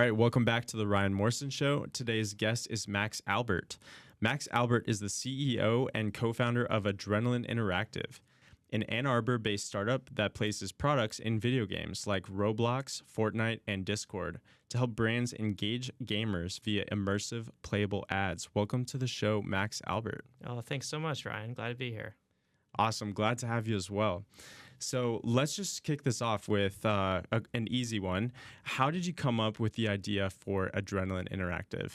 right, welcome back to the Ryan Morrison Show. Today's guest is Max Albert. Max Albert is the CEO and co-founder of Adrenaline Interactive, an Ann Arbor-based startup that places products in video games like Roblox, Fortnite, and Discord to help brands engage gamers via immersive, playable ads. Welcome to the show, Max Albert. Oh, thanks so much, Ryan. Glad to be here. Awesome. Glad to have you as well. So let's just kick this off with an easy one. How did you come up with the idea for Adrenaline Interactive?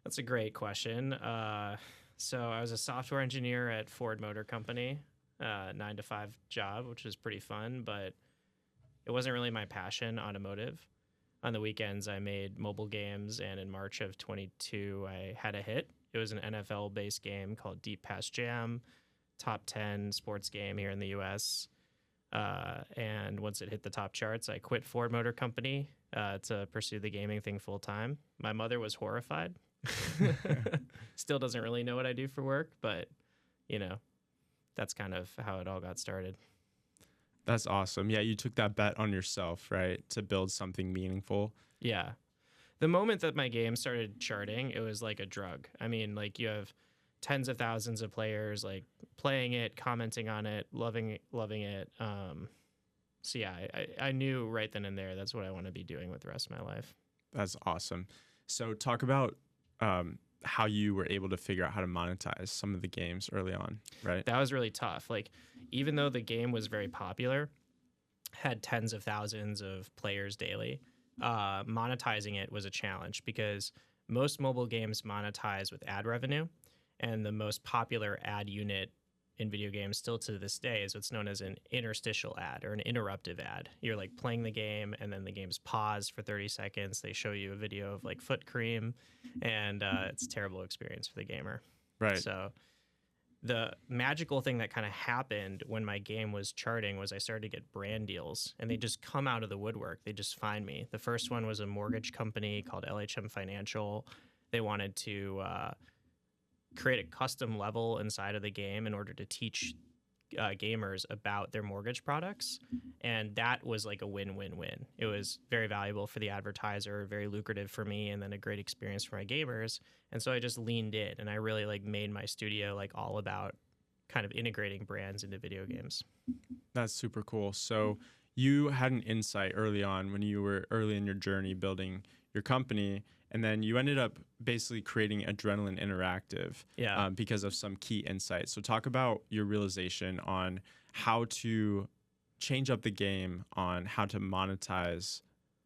That's a great question. So I was a software engineer at Ford Motor Company, 9-to-5 job, which was pretty fun, but it wasn't really my passion, automotive. On the weekends, I made mobile games, and in March of 22, I had a hit. It was an NFL-based game called Deep Pass Jam, top 10 sports game here in the U.S., and once it hit the top charts, I quit Ford Motor Company to pursue the gaming thing full time. My mother was horrified. Still doesn't really know what I do for work, but, you know, that's kind of how it all got started. That's awesome. Yeah, you took that bet on yourself, right, to build something meaningful. Yeah. The moment that my game started charting, it was like a drug. I mean, like, you have tens of thousands of players like playing it, commenting on it, loving it. So yeah, I knew right then and there that's what I want to be doing with the rest of my life. That's awesome. So talk about how you were able to figure out how to monetize some of the games early on, right? That was really tough. Like, even though the game was very popular, had tens of thousands of players daily, monetizing it was a challenge because most mobile games monetize with ad revenue. And the most popular ad unit in video games still to this day is what's known as an interstitial ad or an interruptive ad. You're like playing the game and then the game's paused for 30 seconds. They show you a video of like foot cream and it's a terrible experience for the gamer. Right. So the magical thing that kind of happened when my game was charting was I started to get brand deals and they just come out of the woodwork. They just find me. The first one was a mortgage company called LHM Financial. They wanted to create a custom level inside of the game in order to teach gamers about their mortgage products. And that was like a win-win-win. It was very valuable for the advertiser, very lucrative for me, and then a great experience for my gamers. And so I just leaned in and I really like made my studio like all about kind of integrating brands into video games. That's super cool. So you had an insight early on when you were early in your journey building your company, and then you ended up basically creating Adrenaline Interactive because of some key insights. So talk about your realization on how to change up the game on how to monetize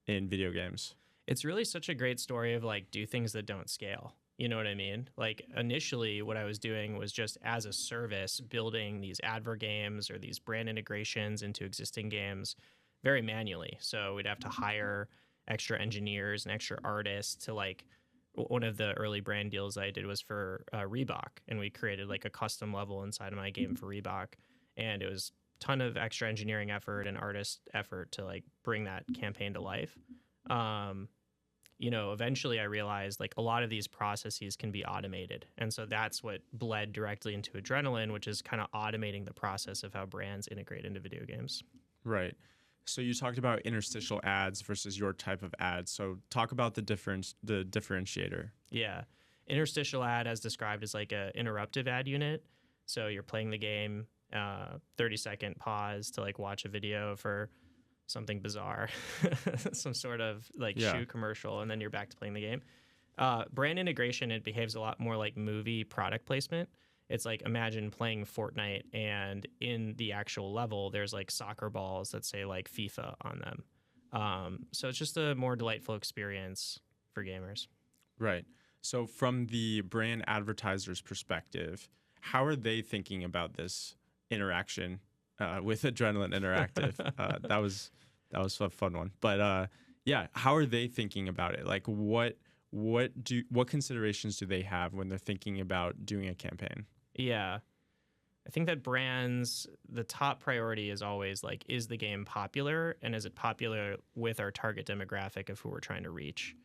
in video games. It's really such a great story of like do things that don't scale. You know what I mean? Like initially what I was doing was just as a service building these advert games or these brand integrations into existing games very manually. So we'd have to hire extra engineers and extra artists to like one of the early brand deals I did was for Reebok, and we created like a custom level inside of my game for Reebok, and it was a ton of extra engineering effort and artist effort to like bring that campaign to life. You know, eventually I realized like a lot of these processes can be automated, and so that's what bled directly into Adrenaline, which is kind of automating the process of how brands integrate into video games. Right. So you talked about interstitial ads versus your type of ads. So talk about the differentiator. Yeah. Interstitial ad, as described, is like a interruptive ad unit. So you're playing the game, 30-second pause to like watch a video for something bizarre, some sort of like shoe commercial, and then you're back to playing the game. Brand integration, it behaves a lot more like movie product placement. It's like imagine playing Fortnite and in the actual level, there's like soccer balls that say like FIFA on them. So it's just a more delightful experience for gamers. Right. So from the brand advertiser's perspective, how are they thinking about this interaction with Adrenaline Interactive? That was a fun one. But yeah, how are they thinking about it? Like what considerations do they have when they're thinking about doing a campaign? Yeah. I think that brands, the top priority is always like, is the game popular? And is it popular with our target demographic of who we're trying to reach?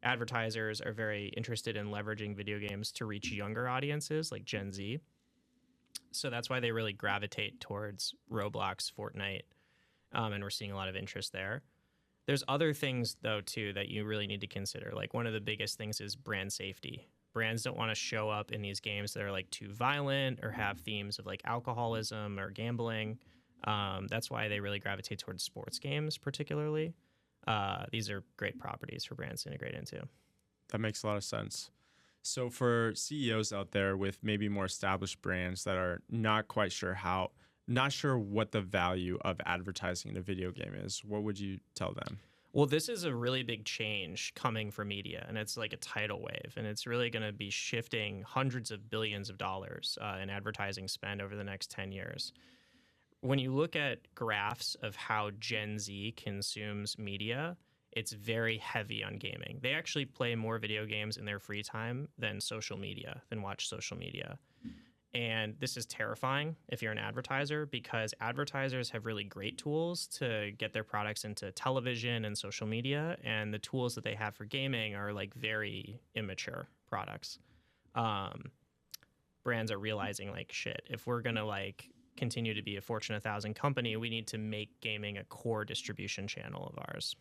Advertisers are very interested in leveraging video games to reach younger audiences like Gen Z. So that's why they really gravitate towards Roblox, Fortnite, and we're seeing a lot of interest there. There's other things though too that you really need to consider. Like one of the biggest things is brand safety. Brands don't want to show up in these games that are like too violent or have themes of like alcoholism or gambling. That's why they really gravitate towards sports games particularly. These are great properties for brands to integrate into. That makes a lot of sense. So for CEOs out there with maybe more established brands that are not quite sure what the value of advertising in a video game is, what would you tell them? Well, this is a really big change coming for media, and it's like a tidal wave, and it's really going to be shifting hundreds of billions of dollars in advertising spend over the next 10 years. When you look at graphs of how Gen Z consumes media, it's very heavy on gaming. They actually play more video games in their free time than watch social media. And this is terrifying if you're an advertiser, because advertisers have really great tools to get their products into television and social media. And the tools that they have for gaming are like very immature products. Brands are realizing like, shit, if we're going to like continue to be a Fortune 1000 company, we need to make gaming a core distribution channel of ours.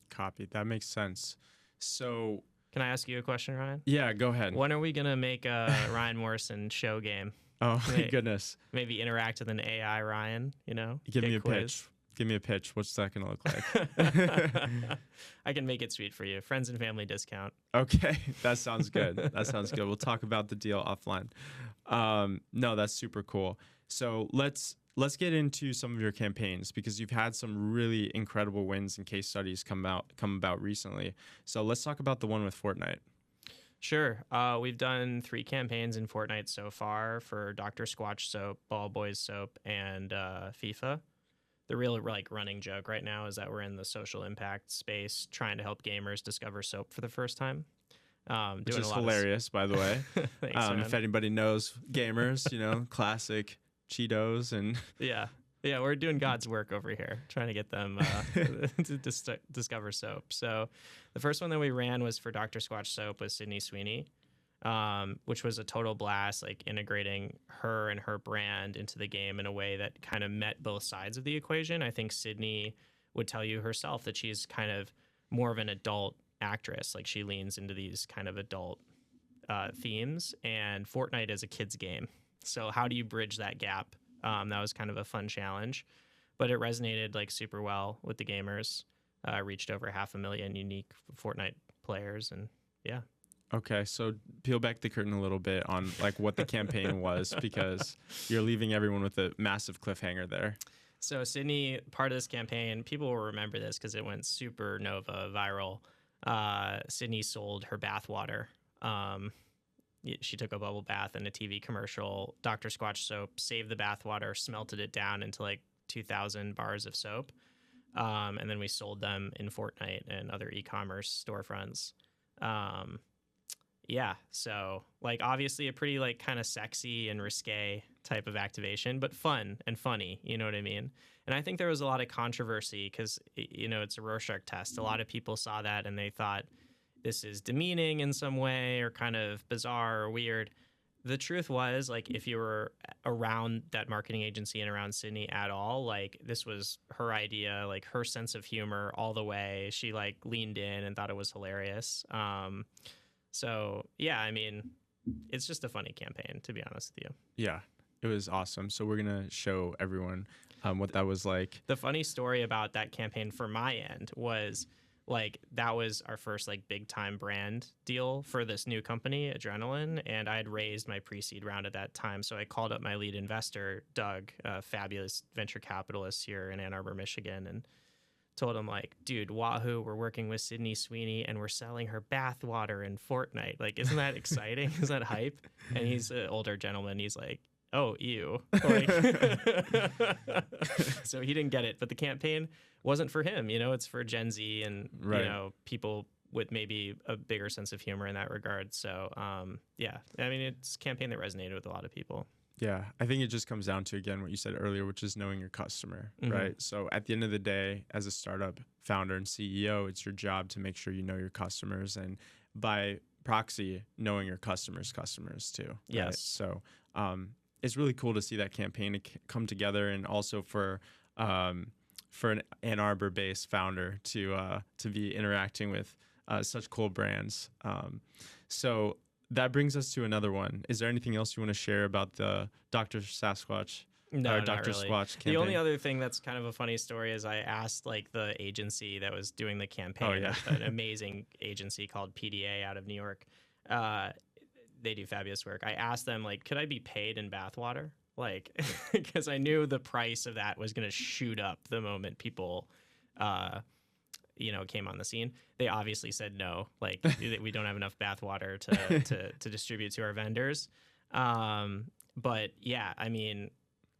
Copy. That makes sense. So can I ask you a question, Ryan? Yeah, go ahead. When are we going to make a Ryan Morrison show game? Oh, my goodness. Maybe interact with an AI Ryan, you know? Give me a pitch. Give me a pitch. What's that going to look like? I can make it sweet for you. Friends and family discount. Okay. That sounds good. That sounds good. We'll talk about the deal offline. No, that's super cool. So let's get into some of your campaigns, because you've had some really incredible wins and case studies come about recently. So let's talk about the one with Fortnite. Sure. We've done 3 campaigns in Fortnite so far for Dr. Squatch soap, Ball Boys soap, and FIFA. The real like running joke right now is that we're in the social impact space trying to help gamers discover soap for the first time. Which is hilarious, by the way. Thanks, if anybody knows gamers, you know, classic Cheetos and yeah, we're doing God's work over here, trying to get them to discover soap. So the first one that we ran was for Dr. Squatch soap with Sydney Sweeney, which was a total blast, like integrating her and her brand into the game in a way that kind of met both sides of the equation. I think Sydney would tell you herself that she's kind of more of an adult actress, like she leans into these kind of adult themes, and Fortnite is a kid's game. So how do you bridge that gap? That was kind of a fun challenge, but it resonated like super well with the gamers. Reached over 500,000 unique Fortnite players, and yeah. Okay, so peel back the curtain a little bit on like what the campaign was, because you're leaving everyone with a massive cliffhanger there. So Sydney, part of this campaign, people will remember this because it went supernova viral. Sydney sold her bathwater. She took a bubble bath in a TV commercial. Dr. Squatch soap saved the bathwater, smelted it down into like 2,000 bars of soap. And then we sold them in Fortnite and other e-commerce storefronts. Yeah, so like obviously a pretty like kind of sexy and risque type of activation, but fun and funny, you know what I mean? And I think there was a lot of controversy because, you know, it's a Rorschach test. A lot of people saw that and they thought this is demeaning in some way or kind of bizarre or weird. The truth was, like, if you were around that marketing agency and around Sydney at all, like, this was her idea, like, her sense of humor all the way. She, like, leaned in and thought it was hilarious. So, yeah, I mean, it's just a funny campaign, to be honest with you. Yeah, it was awesome. So we're going to show everyone what that was like. The funny story about that campaign for my end was, like, that was our first like big time brand deal for this new company, Adrenaline, and I had raised my pre-seed round at that time. So I called up my lead investor, Doug, a fabulous venture capitalist here in Ann Arbor, Michigan, and told him, like, dude, Wahoo, we're working with Sydney Sweeney and we're selling her bath water in Fortnite. Like, isn't that exciting? Is that hype? And he's an older gentleman. He's like, oh, ew. Like, so he didn't get it. But the campaign wasn't for him. You know, it's for Gen Z and, right, you know, people with maybe a bigger sense of humor in that regard. So, yeah, I mean, it's a campaign that resonated with a lot of people. Yeah, I think it just comes down to, again, what you said earlier, which is knowing your customer, right? So at the end of the day, as a startup founder and CEO, it's your job to make sure you know your customers, and by proxy, knowing your customers' customers too. Yes. Right? So it's really cool to see that campaign come together, and also for for an Ann Arbor-based founder to be interacting with such cool brands. So that brings us to another one. Is there anything else you want to share about the Dr. Sasquatch? No, or not Dr. really. Squatch campaign? The only other thing that's kind of a funny story is I asked like the agency that was doing the campaign, an amazing agency called PDA out of New York. They do fabulous work. I asked them like, could I be paid in bathwater? Like, because I knew the price of that was going to shoot up the moment people, came on the scene. They obviously said no. Like, we don't have enough bathwater to distribute to our vendors. But yeah, I mean,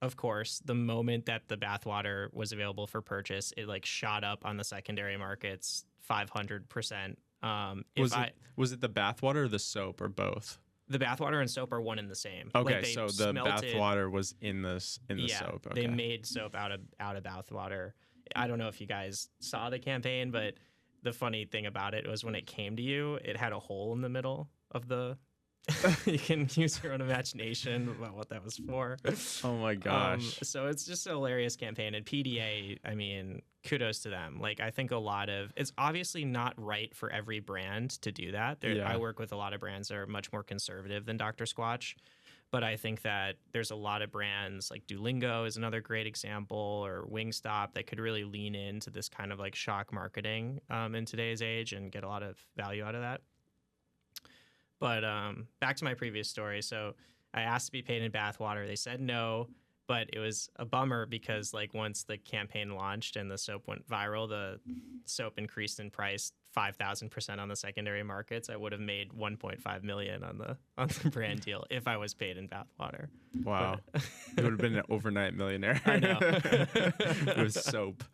of course, the moment that the bathwater was available for purchase, it like shot up on the secondary markets 500%. Was it the bathwater or the soap or both? The bathwater and soap are one and the same. Okay, like so the bathwater was in the soap. Okay. They made soap out of bathwater. I don't know if you guys saw the campaign, but the funny thing about it was when it came to you, it had a hole in the middle of the. You can use your own imagination about what that was for. Oh my gosh. So it's just a hilarious campaign. And PDA, I mean, kudos to them. Like, I think it's obviously not right for every brand to do that. I work with a lot of brands that are much more conservative than Dr. Squatch. But I think that there's a lot of brands like Duolingo is another great example, or Wingstop, that could really lean into this kind of like shock marketing in today's age and get a lot of value out of that. But back to my previous story. So I asked to be paid in bathwater. They said no, but it was a bummer because like once the campaign launched and the soap went viral, the soap increased in price 5,000% on the secondary markets. I would have made 1.5 million on the brand deal if I was paid in bathwater. Wow, you would have been an overnight millionaire. I know. With soap.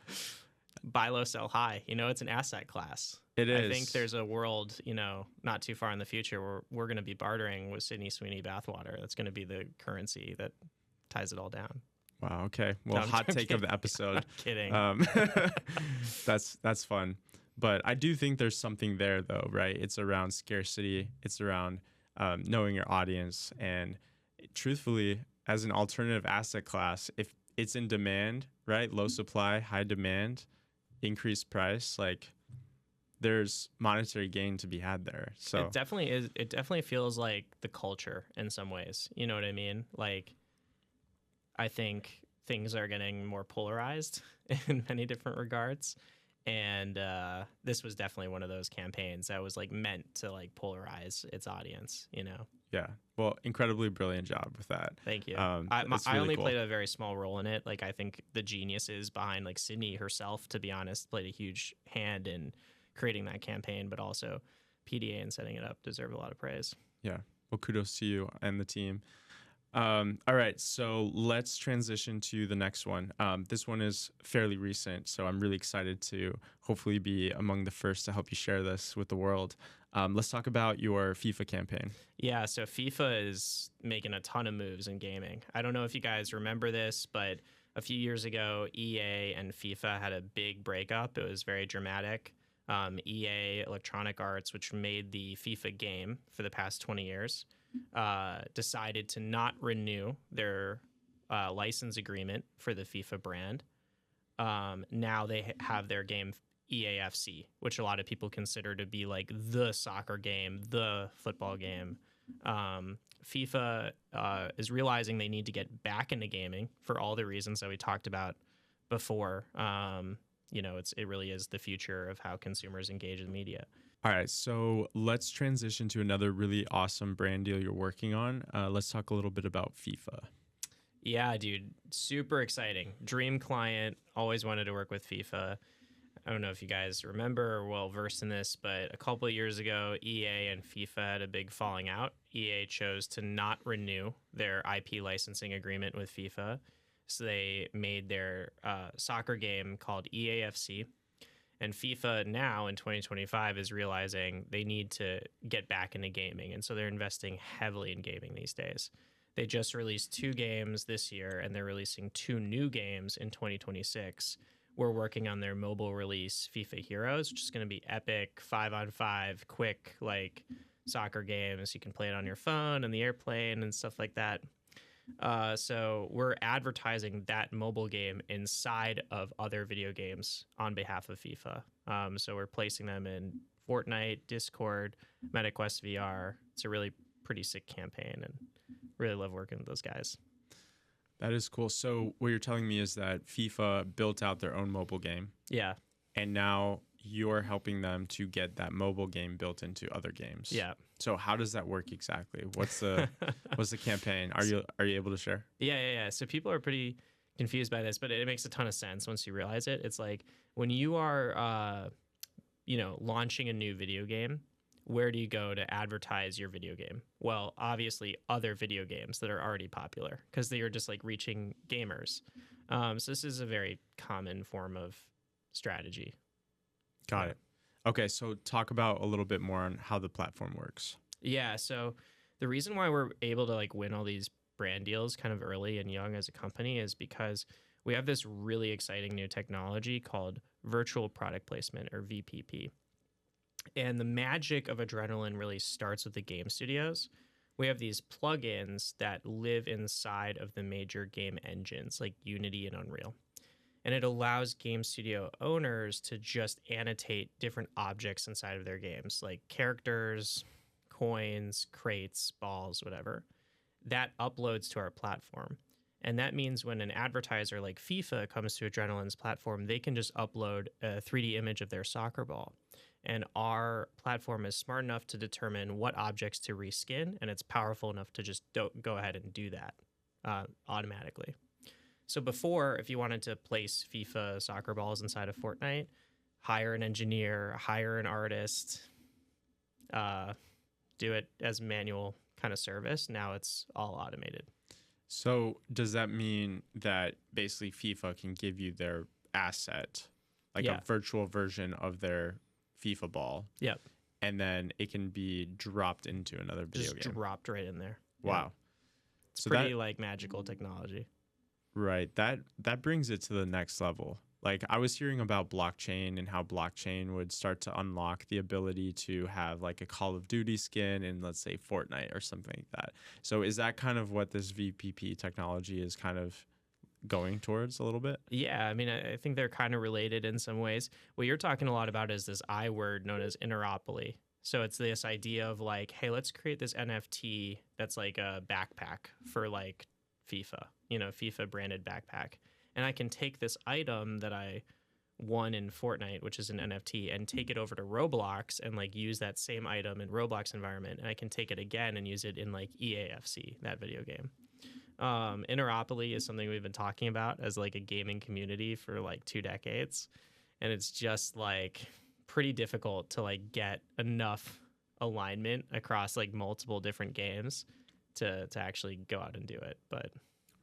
Buy low, sell high. It's an asset class. It is. I think there's a world, not too far in the future where we're going to be bartering with Sydney Sweeney bathwater. That's going to be the currency that ties it all down. Wow. Okay. Well, hot take of the episode. I'm kidding. That's fun. But I do think there's something there, though, right? It's around scarcity. It's around knowing your audience. And truthfully, as an alternative asset class, if it's in demand, right? Low supply, high demand, increased price, like there's monetary gain to be had there. So it definitely is. It definitely feels like the culture in some ways. You know what I mean? Like, I think things are getting more polarized in many different regards. And this was definitely one of those campaigns that was like meant to like polarize its audience, Yeah. Well, incredibly brilliant job with that. Thank you. I really only played a very small role in it. Like, I think the geniuses behind like Sydney herself, to be honest, played a huge hand in creating that campaign, but also PDA and setting it up deserve a lot of praise. Yeah. Well, kudos to you and the team. All right, so let's transition to the next one. This one is fairly recent, so I'm really excited to hopefully be among the first to help you share this with the world. Let's talk about your FIFA campaign. Yeah, so FIFA is making a ton of moves in gaming. I don't know if you guys remember this, but a few years ago, EA and FIFA had a big breakup. It was very dramatic. EA, Electronic Arts, which made the FIFA game for the past 20 years, decided to not renew their license agreement for the FIFA brand. Now they have their game EAFC, which a lot of people consider to be like the soccer game, the football game. FIFA is realizing they need to get back into gaming for all the reasons that we talked about before. It really is the future of how consumers engage in media. All right, so let's transition to another really awesome brand deal you're working on. Let's talk a little bit about FIFA. Yeah, dude, super exciting. Dream client, always wanted to work with FIFA. I don't know if you guys remember or well versed in this, but a couple of years ago, EA and FIFA had a big falling out. EA chose to not renew their IP licensing agreement with FIFA. So they made their soccer game called EAFC. And FIFA now in 2025 is realizing they need to get back into gaming. And so they're investing heavily in gaming these days. They just released 2 games this year, and they're releasing 2 new games in 2026. We're working on their mobile release, FIFA Heroes, which is going to be epic, 5-on-5, quick, like soccer games. You can play it on your phone and the airplane and stuff like that. So we're advertising that mobile game inside of other video games on behalf of FIFA. So we're placing them in Fortnite, Discord, MetaQuest VR. It's a really pretty sick campaign, and really love working with those guys. That is cool. So what you're telling me is that FIFA built out their own mobile game. Yeah. And now you're helping them to get that mobile game built into other games. Yeah. So how does that work exactly? What's the campaign? Are you able to share? Yeah. So people are pretty confused by this, but it makes a ton of sense once you realize it. It's like when you are launching a new video game, where do you go to advertise your video game? Well, obviously other video games that are already popular, because they are just like reaching gamers. So this is a very common form of strategy. Got it. Okay, so talk about a little bit more on how the platform works. Yeah, so the reason why we're able to like win all these brand deals kind of early and young as a company is because we have this really exciting new technology called virtual product placement, or VPP. And the magic of Adrenaline really starts with the game studios. We have these plugins that live inside of the major game engines like Unity and Unreal. And it allows game studio owners to just annotate different objects inside of their games, like characters, coins, crates, balls, whatever. That uploads to our platform. And that means when an advertiser like FIFA comes to Adrenaline's platform, they can just upload a 3D image of their soccer ball. And our platform is smart enough to determine what objects to reskin, and it's powerful enough to just go ahead and do that automatically. So before, if you wanted to place FIFA soccer balls inside of Fortnite, hire an engineer, hire an artist, do it as manual kind of service. Now it's all automated. So does that mean that basically FIFA can give you their asset, like a virtual version of their FIFA ball? Yep. And then it can be dropped into another video game. Just dropped right in there. Wow. Yeah. It's so pretty like magical technology. Right. That brings it to the next level. Like I was hearing about blockchain and how blockchain would start to unlock the ability to have like a Call of Duty skin in, let's say, Fortnite or something like that. So is that kind of what this VPP technology is kind of going towards a little bit? Yeah, I mean, I think they're kind of related in some ways. What you're talking a lot about is this I word known as interopoly. So it's this idea of like, hey, let's create this NFT that's like a backpack for like FIFA, FIFA branded backpack. And I can take this item that I won in Fortnite, which is an NFT, and take it over to Roblox and like use that same item in Roblox environment. And I can take it again and use it in like EAFC, that video game. Interopoly is something we've been talking about as like a gaming community for like 2 decades. And it's just like pretty difficult to like get enough alignment across like multiple different games to actually go out and do it. But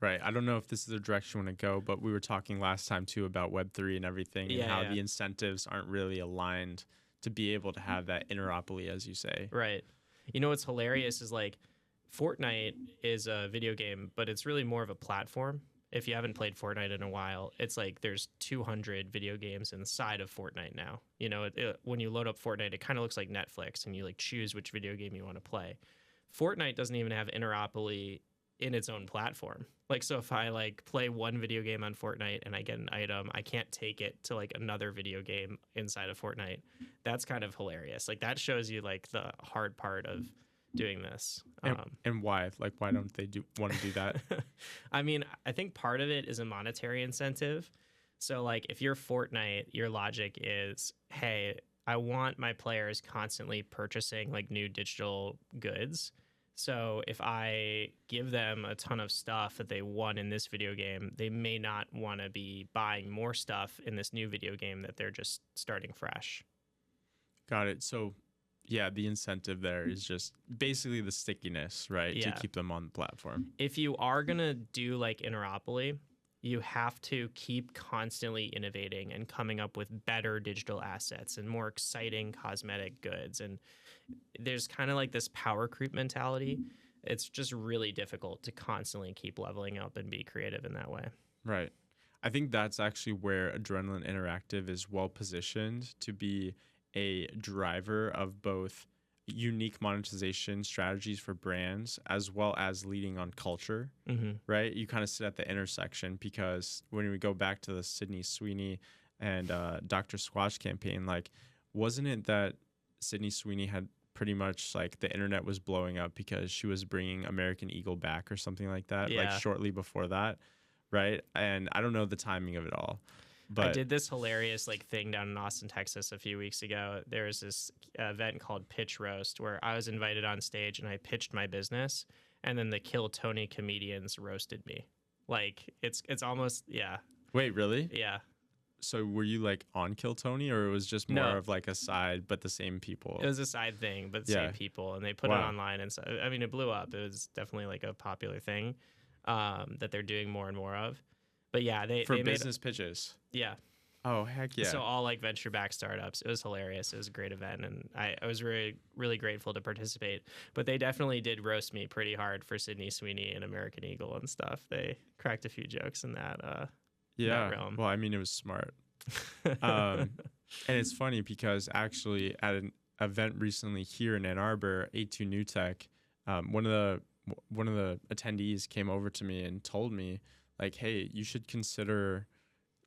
right. I don't know if this is the direction you want to go, but we were talking last time too about Web3 and everything and how the incentives aren't really aligned to be able to have that interopoly, as you say. Right. What's hilarious is like Fortnite is a video game, but it's really more of a platform. If you haven't played Fortnite in a while, it's like there's 200 video games inside of Fortnite now. When you load up Fortnite, it kind of looks like Netflix, and you like choose which video game you want to play. Fortnite doesn't even have interopoly in its own platform. Like, so if I like play one video game on Fortnite and I get an item, I can't take it to like another video game inside of Fortnite. That's kind of hilarious. Like that shows you like the hard part of doing this. And why? Like, why don't they want to do that? I mean, I think part of it is a monetary incentive. So like if you're Fortnite, your logic is, hey, I want my players constantly purchasing like new digital goods. So if I give them a ton of stuff that they won in this video game, they may not want to be buying more stuff in this new video game that they're just starting fresh. Got it. So yeah, the incentive there is just basically the stickiness, right? Yeah. To keep them on the platform. If you are going to do like interopoly, you have to keep constantly innovating and coming up with better digital assets and more exciting cosmetic goods. And there's kind of like this power creep mentality. It's just really difficult to constantly keep leveling up and be creative in that way. Right. I think that's actually where Adrenaline Interactive is well positioned to be a driver of both unique monetization strategies for brands as well as leading on culture, right? You kind of sit at the intersection, because when we go back to the Sydney Sweeney and Dr. Squatch campaign, like, wasn't it that Sydney Sweeney had pretty much like the internet was blowing up because she was bringing American Eagle back or something like that, like shortly before that, right? And I don't know the timing of it all. But I did this hilarious like thing down in Austin, Texas a few weeks ago. There was this event called Pitch Roast where I was invited on stage and I pitched my business, and then the Kill Tony comedians roasted me. Like it's almost Wait, really? Yeah. So were you like on Kill Tony, or it was just more of like a side, but the same people? It was a side thing, but the same people, and they put it online, and so I mean it blew up. It was definitely like a popular thing that they're doing more and more of. But yeah, they business pitches. Yeah. Oh, heck yeah. So all like venture backed startups. It was hilarious. It was a great event, and I was really, really grateful to participate. But they definitely did roast me pretty hard for Sydney Sweeney and American Eagle and stuff. They cracked a few jokes in that that realm. Well, I mean, it was smart. And it's funny because actually at an event recently here in Ann Arbor, A2 New Tech, one of the attendees came over to me and told me, like, hey, you should consider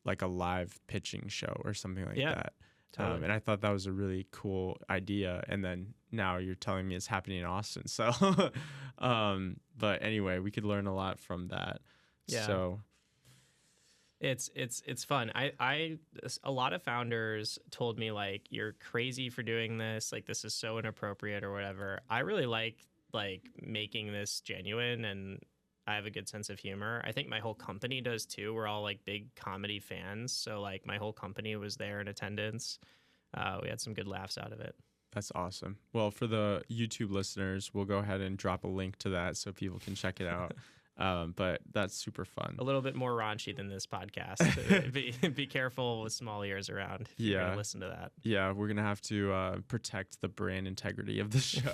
like a live pitching show or something like that. Totally. And I thought that was a really cool idea. And then now you're telling me it's happening in Austin. So, but anyway, we could learn a lot from that. Yeah. So it's fun. A lot of founders told me like, you're crazy for doing this. Like, this is so inappropriate or whatever. I really like making this genuine, and I have a good sense of humor. I think my whole company does too. We're all like big comedy fans. So like my whole company was there in attendance. We had some good laughs out of it. That's awesome. Well, for the YouTube listeners, we'll go ahead and drop a link to that so people can check it out. But that's super fun. A little bit more raunchy than this podcast. Be careful with small ears around if you're gonna listen to that. Yeah, we're gonna have to protect the brand integrity of the show.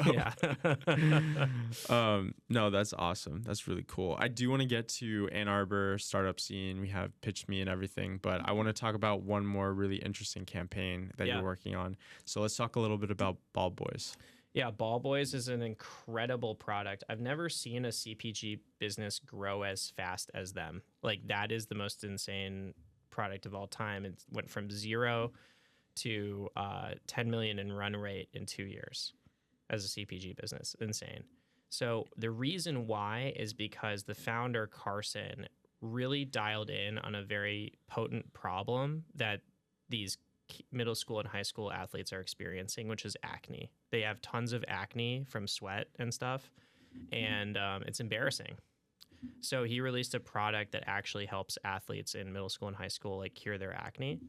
No, that's awesome. That's really cool. I do want to get to Ann Arbor startup scene. We have Pitch Me and everything, but I want to talk about one more really interesting campaign that you're working on. So let's talk a little bit about Ball Boys. Yeah, Ball Boys is an incredible product. I've never seen a CPG business grow as fast as them. Like, that is the most insane product of all time. It went from 0 to 10 million in run rate in 2 years as a CPG business. Insane. So the reason why is because the founder, Carson, really dialed in on a very potent problem that these middle school and high school athletes are experiencing, which is acne. They have tons of acne from sweat and stuff, and it's embarrassing. So he released a product that actually helps athletes in middle school and high school like cure their acne.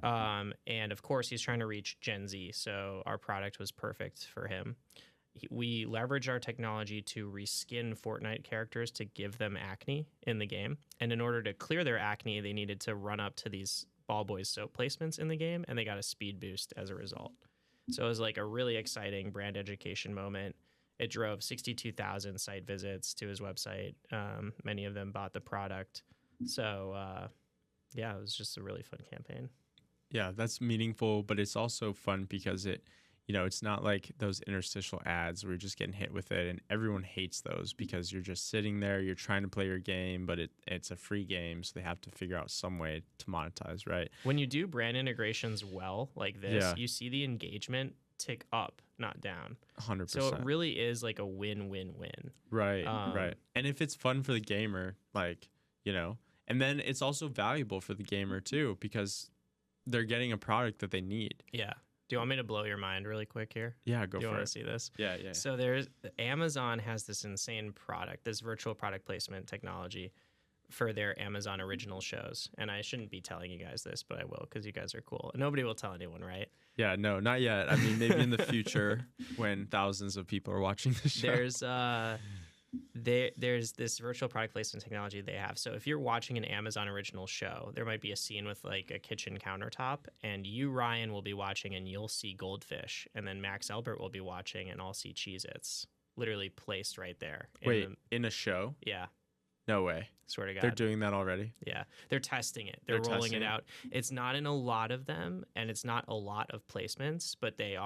And of course, he's trying to reach Gen Z, so our product was perfect for him. We leverage our technology to reskin Fortnite characters to give them acne in the game. And in order to clear their acne, they needed to run up to these Ball Boys soap placements in the game, and they got a speed boost as a result. So it was like a really exciting brand education moment. It drove 62,000 site visits to his website. Many of them bought the product. So it was just a really fun campaign. Yeah, that's meaningful, but it's also fun because it's not like those interstitial ads where you're just getting hit with it, and everyone hates those because you're just sitting there, you're trying to play your game, but it's a free game, so they have to figure out some way to monetize, right? When you do brand integrations well like this, you see the engagement tick up, not down. 100%. So it really is like a win-win-win. Right, right. And if it's fun for the gamer, and then it's also valuable for the gamer too, because they're getting a product that they need. Yeah. Do you want me to blow your mind really quick here? Yeah, go for it. Do you want to see this? Yeah. So Amazon has this insane product, this virtual product placement technology for their Amazon original shows. And I shouldn't be telling you guys this, but I will because you guys are cool. And nobody will tell anyone, right? Yeah, no, not yet. I mean, maybe in the future when thousands of people are watching the show. There's this virtual product placement technology they have. So if you're watching an Amazon original show, there might be a scene with like a kitchen countertop, and you, Ryan, will be watching and you'll see goldfish. And then Max Albert will be watching and I'll see Cheez-Its literally placed right there. In a show? Yeah. No way. Swear to God. They're doing that already? Yeah. They're testing it. They're rolling it out. It's not in a lot of them, and it's not a lot of placements, but they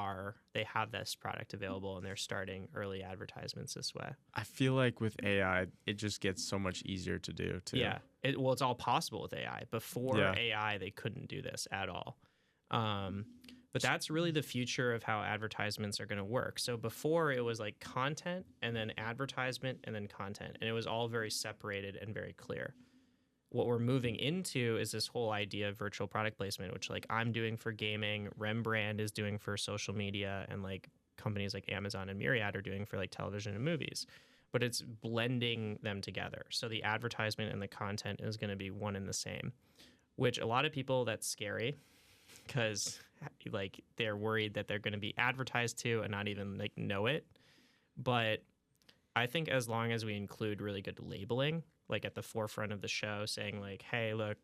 have this product available, and they're starting early advertisements this way. I feel like with AI, it just gets so much easier to do too. Yeah. It's all possible with AI. Before AI, they couldn't do this at all. But that's really the future of how advertisements are going to work. So before, it was like content and then advertisement and then content, and it was all very separated and very clear. What we're moving into is this whole idea of virtual product placement, which like I'm doing for gaming, Rembrandt is doing for social media, and like companies like Amazon and Myriad are doing for like television and movies. But it's blending them together. So the advertisement and the content is going to be one and the same, which a lot of people, that's scary, because like they're worried that they're going to be advertised to and not even like know it. But I think as long as we include really good labeling, like at the forefront of the show, saying like, hey, look,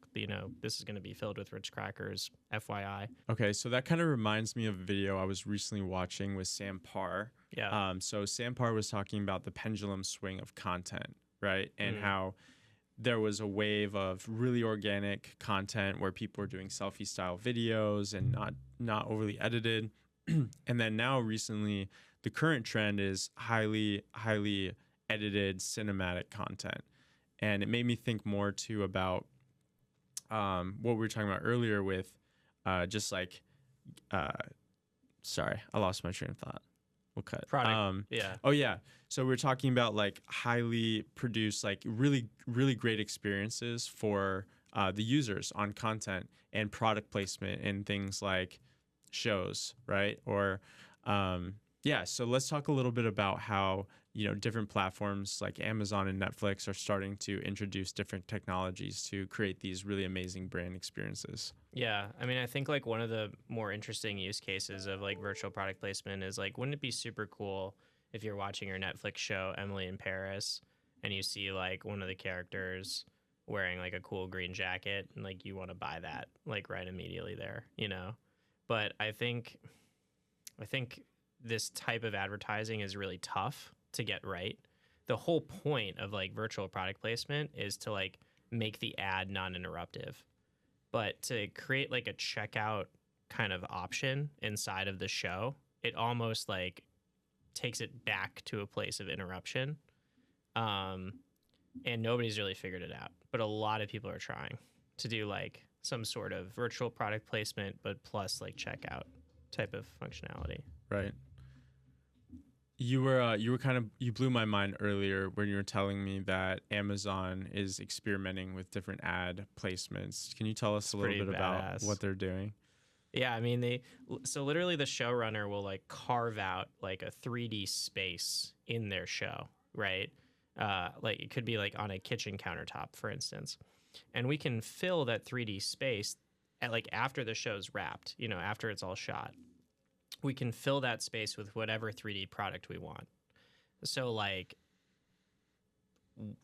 this is going to be filled with Ritz crackers, FYI. Okay, so that kind of reminds me of a video I was recently watching with Sam Parr. Yeah. So Sam Parr was talking about the pendulum swing of content, right? And how there was a wave of really organic content where people were doing selfie style videos and not overly edited. And then now recently, the current trend is highly edited cinematic content. And it made me think more too about what we were talking about earlier with just like, sorry, I lost my train of thought. We'll cut. Product. Yeah. Oh yeah. So we're talking about like highly produced, like really great experiences for the users on content and product placement in things like shows, right? Or so let's talk a little bit about how different platforms like Amazon and Netflix are starting to introduce different technologies to create these really amazing brand experiences. Yeah, I mean, I think like one of the more interesting use cases of like virtual product placement is like, wouldn't it be super cool if you're watching your Netflix show Emily in Paris and you see like one of the characters wearing like a cool green jacket and like you want to buy that like right immediately there, But I think this type of advertising is really tough to get right. The whole point of like virtual product placement is to like make the ad non-interruptive. But to create like a checkout kind of option inside of the show, it almost like takes it back to a place of interruption. And nobody's really figured it out. But a lot of people are trying to do like some sort of virtual product placement, but plus like checkout type of functionality. Right. You blew my mind earlier when you were telling me that Amazon is experimenting with different ad placements. Can you tell us a little bit about what they're doing? Yeah, I mean, so literally the showrunner will like carve out like a 3D space in their show, right? Like it could be like on a kitchen countertop, for instance. And we can fill that 3D space at like after the show's wrapped, after it's all shot. We can fill that space with whatever 3D product we want. So like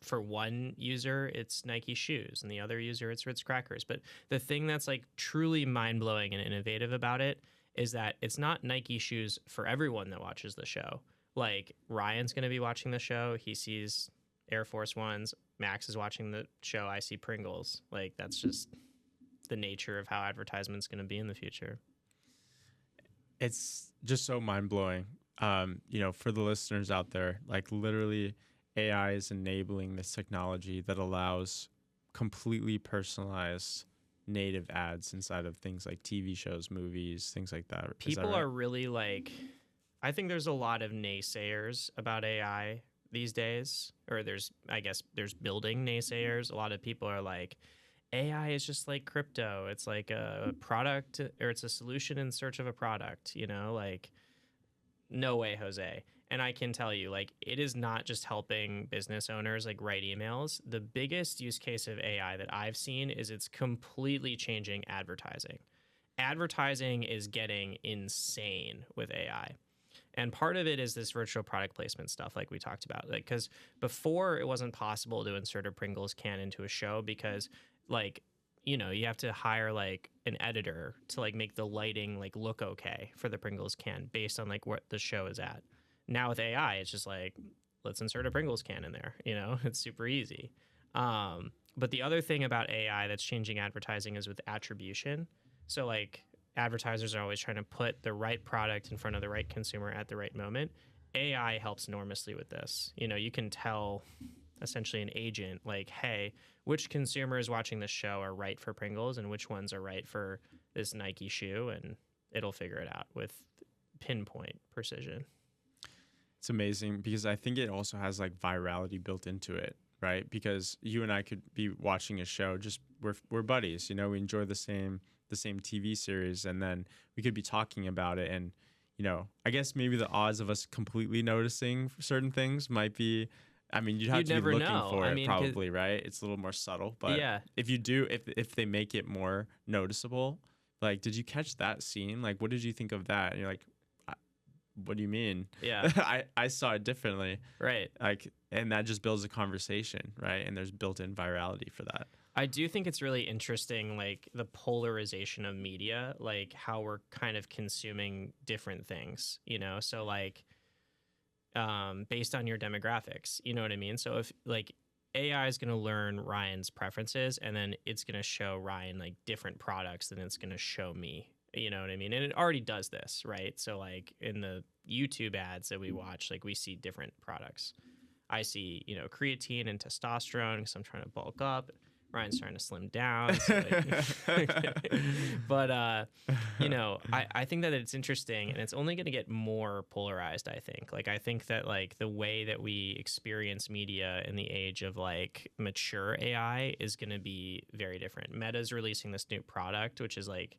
for one user, it's Nike shoes, and the other user, it's Ritz crackers. But the thing that's like truly mind-blowing and innovative about it is that it's not Nike shoes for everyone that watches the show. Like Ryan's going to be watching the show. He sees Air Force Ones. Max is watching the show. I see Pringles. Like that's just the nature of how advertisement's going to be in the future. It's just so mind-blowing. For the listeners out there, like literally AI is enabling this technology that allows completely personalized native ads inside of things like TV shows, movies, things like that. People are really like, I think there's a lot of naysayers about AI these days, or there's building naysayers. A lot of people are like, AI is just like crypto. It's like a product, or it's a solution in search of a product, like no way, Jose. And I can tell you, like, it is not just helping business owners like write emails. The biggest use case of AI that I've seen is it's completely changing advertising. Advertising is getting insane with AI. And part of it is this virtual product placement stuff like we talked about. Like, because before it wasn't possible to insert a Pringles can into a show because like, you have to hire like an editor to like make the lighting like look okay for the Pringles can based on like what the show is at. Now with AI, it's just like, let's insert a Pringles can in there. It's super easy. But the other thing about AI that's changing advertising is with attribution. So like advertisers are always trying to put the right product in front of the right consumer at the right moment. AI helps enormously with this. You know, you can tell essentially an agent like, hey, which consumers watching this show are right for Pringles and which ones are right for this Nike shoe, and it'll figure it out with pinpoint precision. It's amazing because I think it also has like virality built into it, right? Because you and I could be watching a show, just we're buddies, you know, we enjoy the same TV series, and then we could be talking about it, and you know, I guess maybe the odds of us completely noticing certain things might be, I mean, you'd have to be looking for it probably, right? It's a little more subtle, but if you do, if they make it more noticeable, like, did you catch that scene? Like, what did you think of that? And you're like, what do you mean? Yeah. I saw it differently. Right. Like, and that just builds a conversation, right? And there's built-in virality for that. I do think it's really interesting, like the polarization of media, like how we're kind of consuming different things, you know? So like, based on your demographics, you know what I mean? So if like AI is going to learn Ryan's preferences, and then it's going to show Ryan like different products than it's going to show me. You know what I mean? And it already does this, right? So like in the YouTube ads that we watch, like we see different products. I see, you know, creatine and testosterone because I'm trying to bulk up. Ryan's trying to slim down. So like, but, you know, I think that it's interesting, and it's only going to get more polarized, I think. Like, I think that, like, the way that we experience media in the age of, like, mature AI is going to be very different. Meta's releasing this new product, which is, like,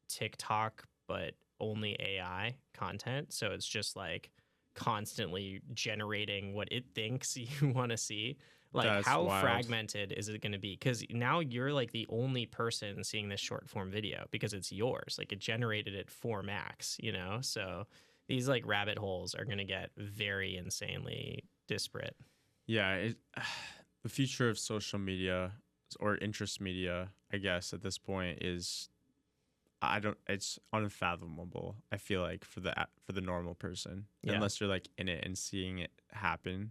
TikTok, but only AI content. So it's just, like, constantly generating what it thinks you want to see. Like, that's how wild. Fragmented is it going to be? Because now you're like the only person seeing this short form video because it's yours. Like, it generated it for Max, you know? So these like rabbit holes are going to get very insanely disparate. Yeah. The future of social media or interest media, I guess, at this point is, it's unfathomable. I feel like for the normal person, unless you're like in it and seeing it happen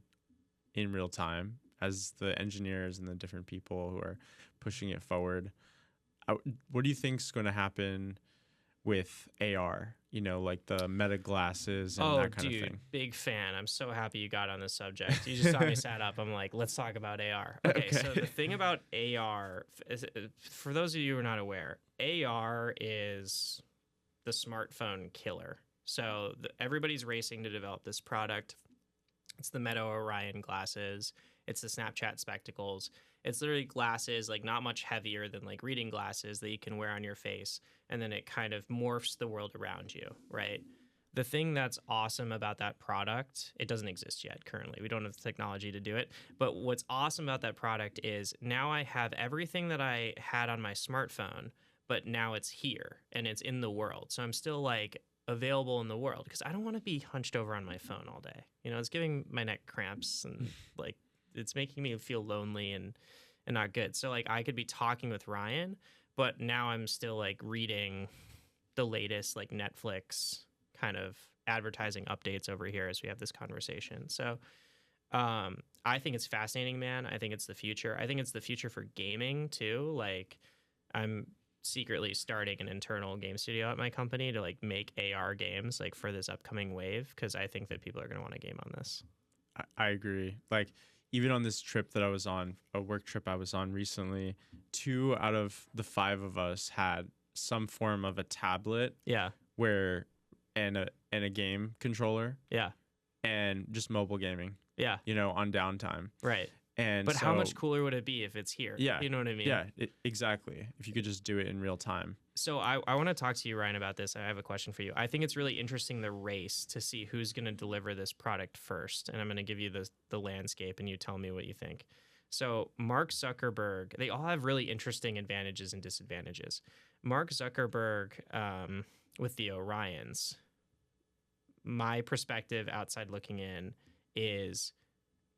in real time as the engineers and the different people who are pushing it forward. What do you think is going to happen with AR? You know, like the Meta glasses and that kind of thing. Big fan. I'm so happy you got on this subject. You just saw me sat up. I'm like, let's talk about AR. Okay, so the thing about AR, for those of you who are not aware, AR is the smartphone killer. So everybody's racing to develop this product. It's the Meta Orion glasses. It's the Snapchat spectacles. It's literally glasses, like not much heavier than like reading glasses that you can wear on your face. And then it kind of morphs the world around you, right? The thing that's awesome about that product, it doesn't exist yet currently. We don't have the technology to do it. But what's awesome about that product is now I have everything that I had on my smartphone, but now it's here and it's in the world. So I'm still like available in the world because I don't want to be hunched over on my phone all day. You know, it's giving my neck cramps and like it's making me feel lonely and not good. So like I could be talking with Ryan, but now I'm still like reading the latest like Netflix kind of advertising updates over here as we have this conversation. So I think it's fascinating, man. I think it's the future. I think it's the future for gaming too. Like I'm secretly starting an internal game studio at my company to like make AR games like for this upcoming wave because I think that people are going to want to game on this. I agree. Like even on this trip that I was on, a work trip I was on recently, 2 out of the 5 of us had some form of a tablet. Yeah. And a game controller. Yeah. And just mobile gaming. Yeah. You know, on downtime. Right. And but how much cooler would it be if it's here? Yeah. You know what I mean? Yeah, exactly. If you could just do it in real time. So I want to talk to you, Ryan, about this. I have a question for you. I think it's really interesting, the race to see who's going to deliver this product first. And I'm going to give you the landscape and you tell me what you think. So Mark Zuckerberg, they all have really interesting advantages and disadvantages. Mark Zuckerberg with the Orions, my perspective outside looking in is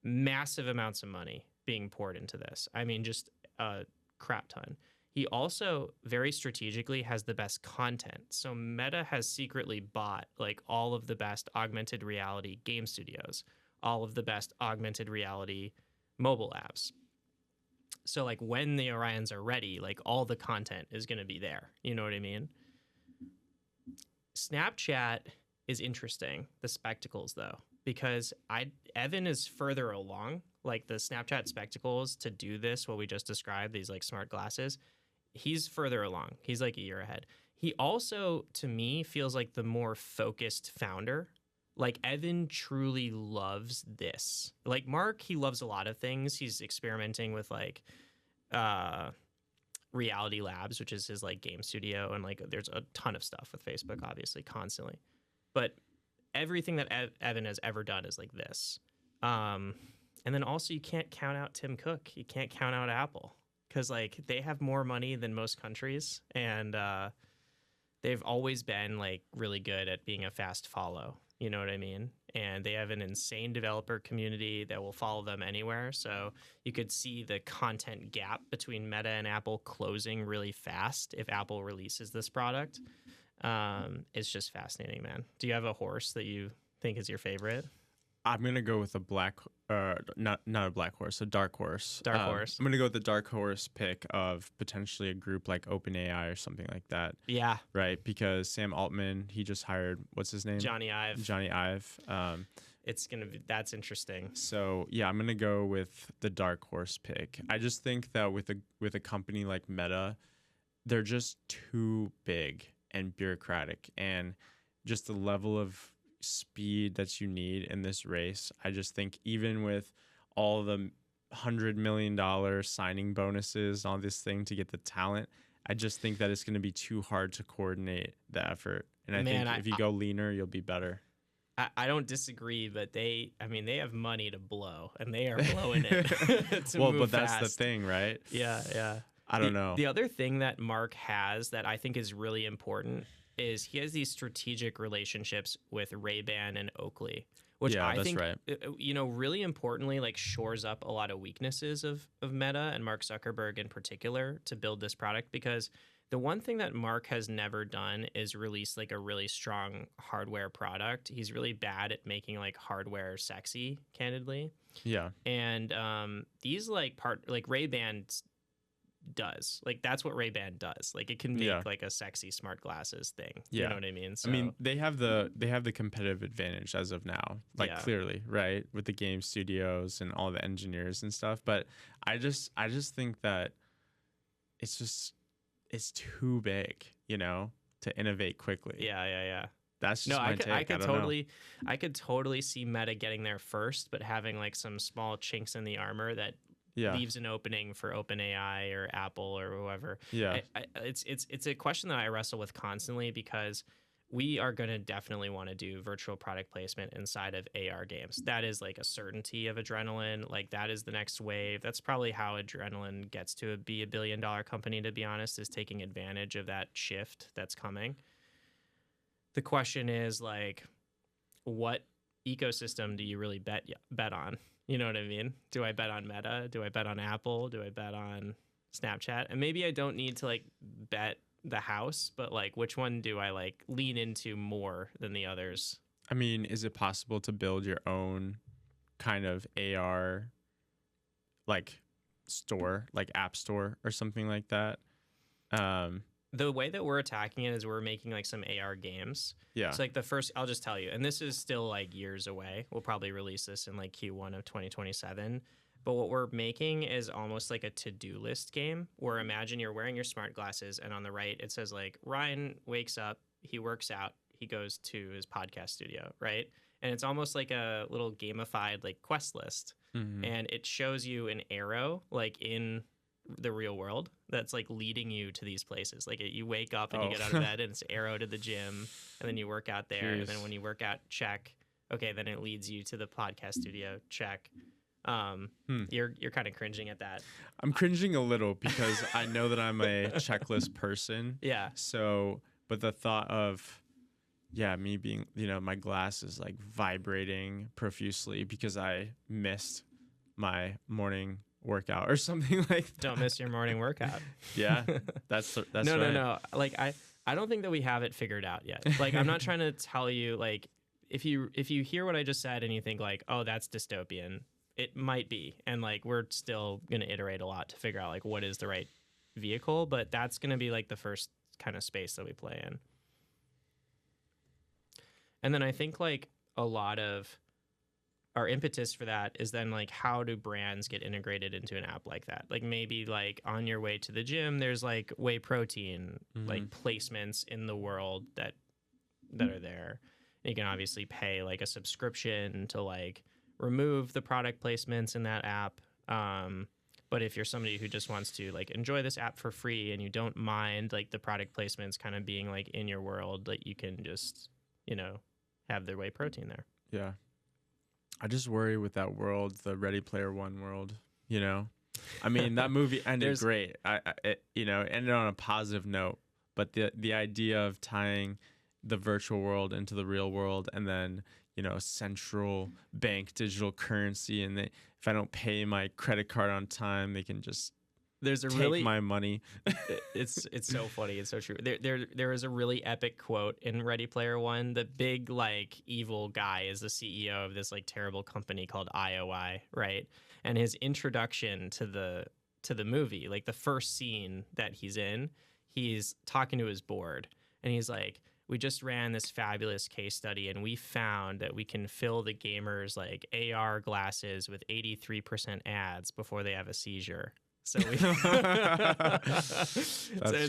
massive amounts of money being poured into this. I mean, just a crap ton. He also very strategically has the best content. So Meta has secretly bought like all of the best augmented reality game studios, all of the best augmented reality mobile apps. So like when the Orions are ready, like all the content is going to be there. You know what I mean? Snapchat is interesting, the spectacles though, because Evan is further along, like the Snapchat spectacles to do this, what we just described, these like smart glasses. He's further along. He's like a year ahead. He also, to me, feels like the more focused founder. Like Evan truly loves this. Like Mark, he loves a lot of things. He's experimenting with like Reality Labs, which is his like game studio, and like there's a ton of stuff with Facebook, obviously, constantly. But everything that Evan has ever done is like this. And then also you can't count out Tim Cook. You can't count out Apple because like they have more money than most countries, and they've always been like really good at being a fast follow. You know what I mean? And they have an insane developer community that will follow them anywhere. So you could see the content gap between Meta and Apple closing really fast if Apple releases this product. It's just fascinating, man. Do you have a horse that you think is your favorite? I'm gonna go with a not a black horse, a dark horse. Dark horse. I'm gonna go with the dark horse pick of potentially a group like OpenAI or something like that. Yeah. Right, because Sam Altman, he just hired, what's his name? Johnny Ive. That's interesting. So yeah, I'm gonna go with the dark horse pick. I just think that with a company like Meta, they're just too big and bureaucratic, and just the level of speed that you need in this race. I just think even with all the $100 million signing bonuses on this thing to get the talent, I just think that it's going to be too hard to coordinate the effort. And I think if you go leaner, you'll be better. I don't disagree, but they have money to blow, and they are blowing it. But that's the thing, right? Yeah. I don't know. The other thing that Mark has that I think is really important is he has these strategic relationships with Ray-Ban and Oakley, which I think, right. Really importantly, like shores up a lot of weaknesses of Meta and Mark Zuckerberg in particular to build this product. Because the one thing that Mark has never done is release like a really strong hardware product. He's really bad at making like hardware sexy, candidly. Yeah. And these like Ray-Ban does, like that's what Ray-Ban does, like it can make like a sexy smart glasses thing. You know what I mean? So, I mean, they have the competitive advantage as of now, like clearly, right, with the game studios and all the engineers and stuff. But I just think that it's too big, to innovate quickly. Yeah. That's just my take. I could totally see Meta getting there first, but having like some small chinks in the armor that leaves an opening for OpenAI or Apple or whoever. Yeah, it's a question that I wrestle with constantly, because we are going to definitely want to do virtual product placement inside of AR games. That is like a certainty of Adrenaline. Like that is the next wave. That's probably how Adrenaline gets to be $1 billion company, to be honest, is taking advantage of that shift that's coming. The question is like, what ecosystem do you really bet on? You know what I mean? Do I bet on Meta? Do I bet on Apple? Do I bet on Snapchat? And maybe I don't need to like bet the house, but like which one do I like lean into more than the others? I mean, is it possible to build your own kind of AR like store, like app store or something like that? The way that we're attacking it is we're making like some AR games. Yeah. So like the first, I'll just tell you, and this is still like years away. We'll probably release this in like Q1 of 2027. But what we're making is almost like a to-do list game, where imagine you're wearing your smart glasses and on the right it says like Ryan wakes up, he works out, he goes to his podcast studio, right? And it's almost like a little gamified like quest list. Mm-hmm. And it shows you an arrow like in the real world that's like leading you to these places. Like you wake up and you get out of bed and it's arrow to the gym, and then you work out there. Jeez. And then when you work out, check. Okay, then it leads you to the podcast studio, check. You're kind of cringing at that. I'm cringing a little because I know that I'm a checklist person. Yeah. So, but the thought of, me being, my glasses like vibrating profusely because I missed my morning workout or something like that. Don't miss your morning workout. Yeah, that's no, right. No. Like I don't think that we have it figured out yet. Like I'm not trying to tell you like if you hear what I just said and you think like, oh, that's dystopian, it might be, and like we're still gonna iterate a lot to figure out like what is the right vehicle, but that's gonna be like the first kind of space that we play in. And then I think like a lot of our impetus for that is then like how do brands get integrated into an app like that? Like maybe like on your way to the gym, there's like whey protein like placements in the world that are there. And you can obviously pay like a subscription to like remove the product placements in that app. But if you're somebody who just wants to like enjoy this app for free and you don't mind like the product placements kind of being like in your world, like you can just, you know, have their whey protein there. Yeah. I just worry with that world, the Ready Player One world, you know? I mean, that movie ended great. It, you know, ended on a positive note, but the idea of tying the virtual world into the real world and then, you know, central bank digital currency, and if I don't pay my credit card on time, they can just take my money. It's so funny. It's so true. There is a really epic quote in Ready Player One. The big like evil guy is the CEO of this like terrible company called IOI, right? And his introduction to the movie, like the first scene that he's in, he's talking to his board, and he's like, we just ran this fabulous case study and we found that we can fill the gamers like AR glasses with 83% ads before they have a seizure. So it's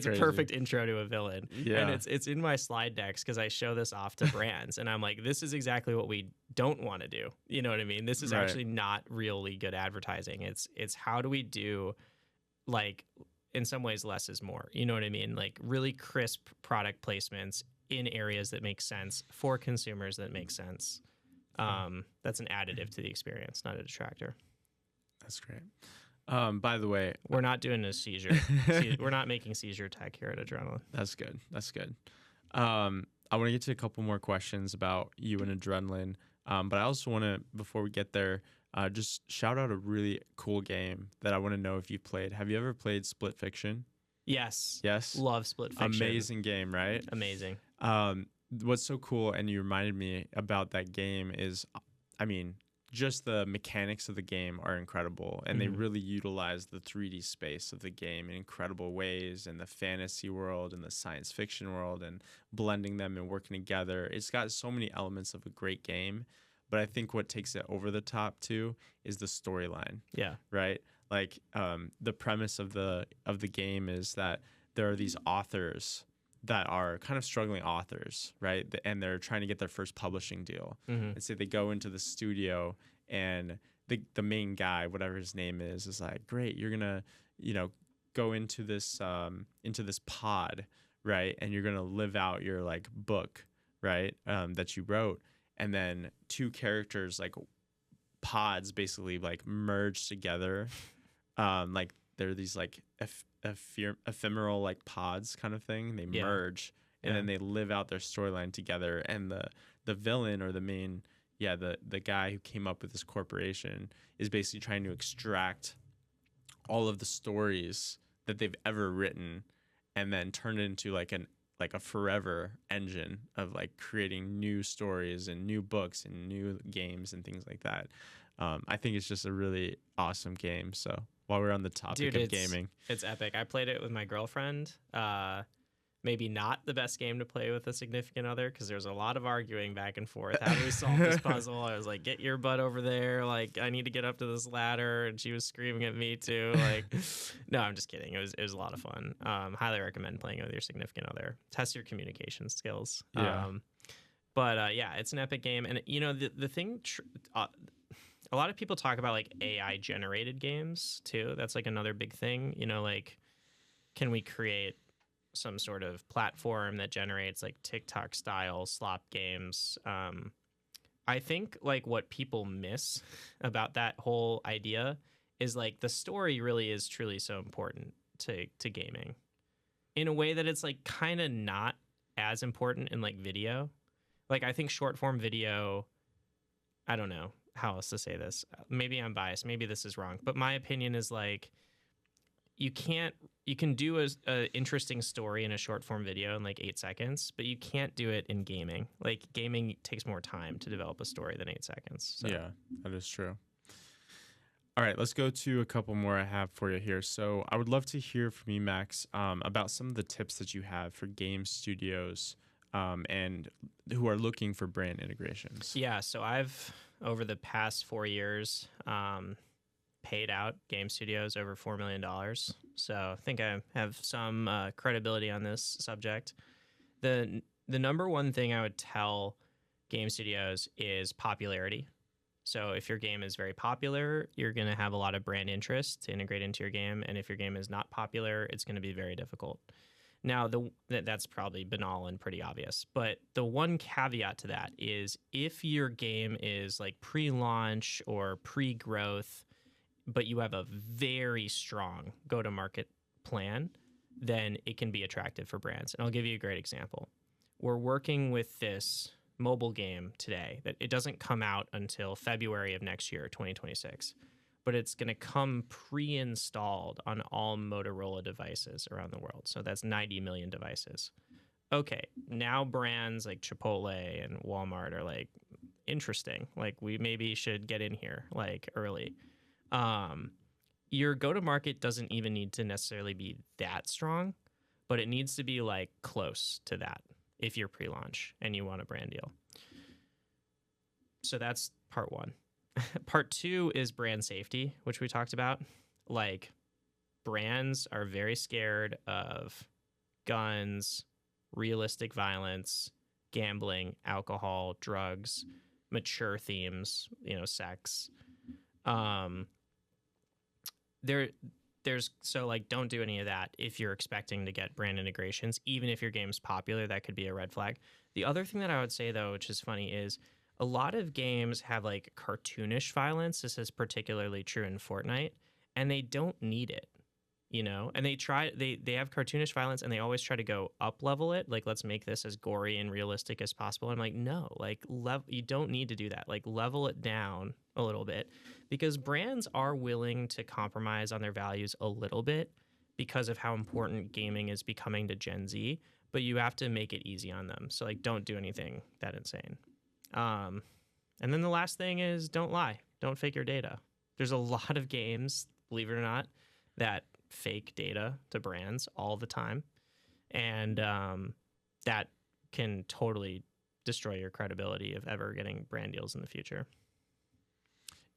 a perfect intro to a villain. Yeah. And it's in my slide decks because I show this off to brands and I'm like, this is exactly what we don't want to do. You know what I mean? This is actually not really good advertising. It's how do we do like in some ways less is more. You know what I mean? Like really crisp product placements in areas that make sense for consumers that make sense. That's an additive to the experience, not a detractor. That's great. By the way, we're not doing a seizure. We're not making seizure tech here at Adrenaline. That's good. That's good. I want to get to a couple more questions about you and Adrenaline. But I also want to, before we get there, just shout out a really cool game that I want to know if you've played. Have you ever played Split Fiction? Yes. Yes. Love Split Fiction. Amazing game, right? Amazing. What's so cool, and you reminded me about that game is, I mean, just the mechanics of the game are incredible, and they really utilize the 3D space of the game in incredible ways, and the fantasy world and the science fiction world, and blending them and working together. It's got so many elements of a great game, but I think what takes it over the top too is the storyline. Yeah. Right? Like the premise of the game is that there are these authors that are kind of struggling authors, right? And they're trying to get their first publishing deal. And so they go into the studio, and the main guy, whatever his name is like, great, you're gonna, you know, go into this pod, right? And you're gonna live out your like book, right? That you wrote. And then two characters, like pods, basically like merge together. Like they're these like ephemeral like pods kind of thing. They merge, and then they live out their storyline together. And the villain, or the main, the guy who came up with this corporation, is basically trying to extract all of the stories that they've ever written and then turn it into like a forever engine of like creating new stories and new books and new games and things like that. I think it's just a really awesome game. So while we're on the topic of gaming, it's epic. I played it with my girlfriend. Maybe not the best game to play with a significant other, because there's a lot of arguing back and forth. How do we solve this puzzle? I was like, get your butt over there. Like, I need to get up to this ladder. And she was screaming at me too. Like, no, I'm just kidding. It was a lot of fun. Highly recommend playing it with your significant other. Test your communication skills. Yeah. But it's an epic game. And, you know, the thing... a lot of people talk about like AI generated games too. That's like another big thing, you know, like can we create some sort of platform that generates like TikTok style slop games? I think like what people miss about that whole idea is like the story really is truly so important to gaming in a way that it's like kind of not as important in like video. Like I think short form video, I don't know how else to say this. Maybe I'm biased. Maybe this is wrong. But my opinion is like you can do a interesting story in a short form video in like 8 seconds, but you can't do it in gaming. Like gaming takes more time to develop a story than 8 seconds. So. Yeah, that is true. All right, let's go to a couple more I have for you here. So I would love to hear from you, Max, about some of the tips that you have for game studios and who are looking for brand integrations. Yeah, so I've over the past 4 years paid out game studios over $4 million. So I think I have some credibility on this subject. The number one thing I would tell game studios is popularity. So if your game is very popular, you're going to have a lot of brand interest to integrate into your game, and if your game is not popular, it's going to be very difficult. Now, that's probably banal and pretty obvious, but the one caveat to that is if your game is like pre-launch or pre-growth, but you have a very strong go-to-market plan, then it can be attractive for brands. And I'll give you a great example. We're working with this mobile game today that it doesn't come out until February of next year, 2026, but it's going to come pre-installed on all Motorola devices around the world. So that's 90 million devices. Okay, now brands like Chipotle and Walmart are like, interesting. Like, we maybe should get in here like early. Your go-to-market doesn't even need to necessarily be that strong, but it needs to be like close to that if you're pre-launch and you want a brand deal. So that's part one. Part two is brand safety, which we talked about. Like, brands are very scared of guns, realistic violence, gambling, alcohol, drugs, mature themes, sex. So like, don't do any of that if you're expecting to get brand integrations. Even if your game's popular, that could be a red flag. The other thing that I would say, though, which is funny, is a lot of games have like cartoonish violence. This is particularly true in Fortnite, and they don't need it, and they have cartoonish violence, and they always try to go up level it. Like, let's make this as gory and realistic as possible. I'm like, no, like, you don't need to do that. Like, level it down a little bit, because brands are willing to compromise on their values a little bit because of how important gaming is becoming to Gen Z, but you have to make it easy on them. So like, don't do anything that insane. And then the last thing is, don't lie. Don't fake your data. There's a lot of games, believe it or not, that fake data to brands all the time. And that can totally destroy your credibility of ever getting brand deals in the future.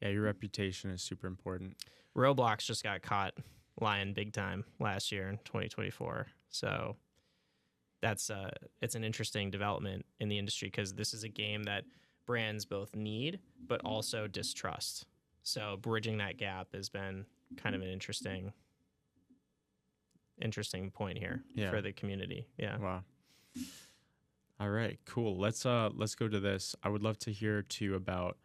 Yeah, your reputation is super important. Roblox just got caught lying big time last year in 2024. So it's an interesting development in the industry, because this is a game that brands both need but also distrust. So bridging that gap has been kind of an interesting point here for the community. Yeah. Wow. All right, cool. Let's go to this. I would love to hear too about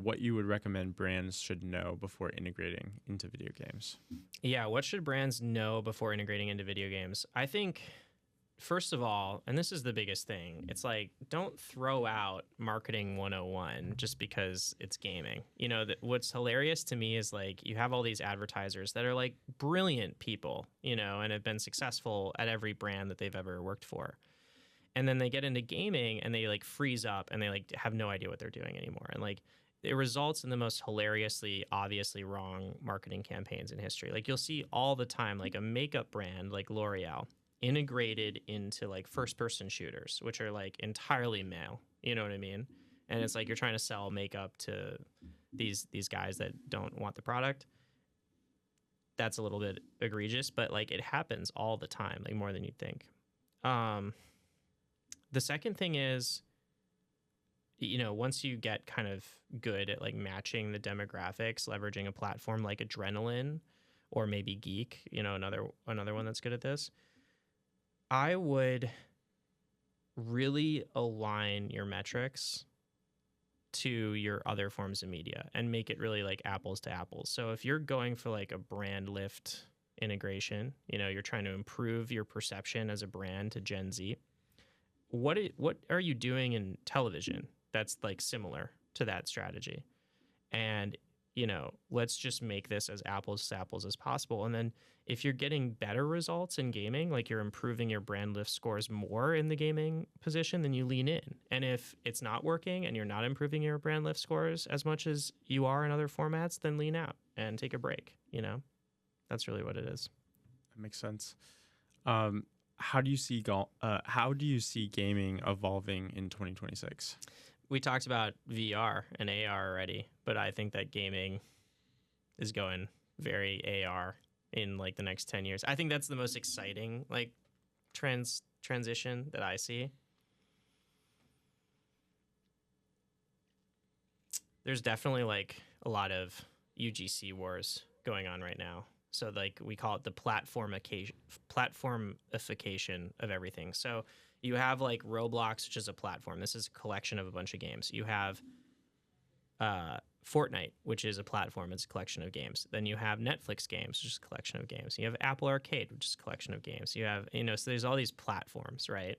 what you would recommend brands should know before integrating into video games. Yeah, what should brands know before integrating into video games? I think, first of all, and this is the biggest thing, it's like, don't throw out marketing 101 just because it's gaming. What's hilarious to me is, like, you have all these advertisers that are like brilliant people, and have been successful at every brand that they've ever worked for. And then they get into gaming and they like freeze up and they like have no idea what they're doing anymore. And like, it results in the most hilariously, obviously wrong marketing campaigns in history. Like, you'll see all the time, like a makeup brand like L'Oreal integrated into like first-person shooters, which are like entirely male. You know what I mean? And it's like, you're trying to sell makeup to these guys that don't want the product. That's a little bit egregious, but like, it happens all the time, like more than you'd think. The second thing is, once you get kind of good at like matching the demographics, leveraging a platform like Adrenaline or maybe Geek, another one that's good at this, I would really align your metrics to your other forms of media and make it really like apples to apples. So if you're going for like a brand lift integration, you're trying to improve your perception as a brand to Gen Z, what are you doing in television that's like similar to that strategy? And let's just make this as apples to apples as possible. And then if you're getting better results in gaming, like you're improving your brand lift scores more in the gaming position, then you lean in. And if it's not working and you're not improving your brand lift scores as much as you are in other formats, then lean out and take a break. That's really what it is. That makes sense. How do you see gaming evolving in 2026? We talked about VR and AR already, but I think that gaming is going very AR in like the next 10 years. I think that's the most exciting like transition that I see. There's definitely like a lot of UGC wars going on right now. So like we call it the platformification of everything. So you have like Roblox, which is a platform. This is a collection of a bunch of games. You have Fortnite, which is a platform. It's a collection of games. Then you have Netflix games, which is a collection of games. You have Apple Arcade, which is a collection of games. You have, so there's all these platforms, right?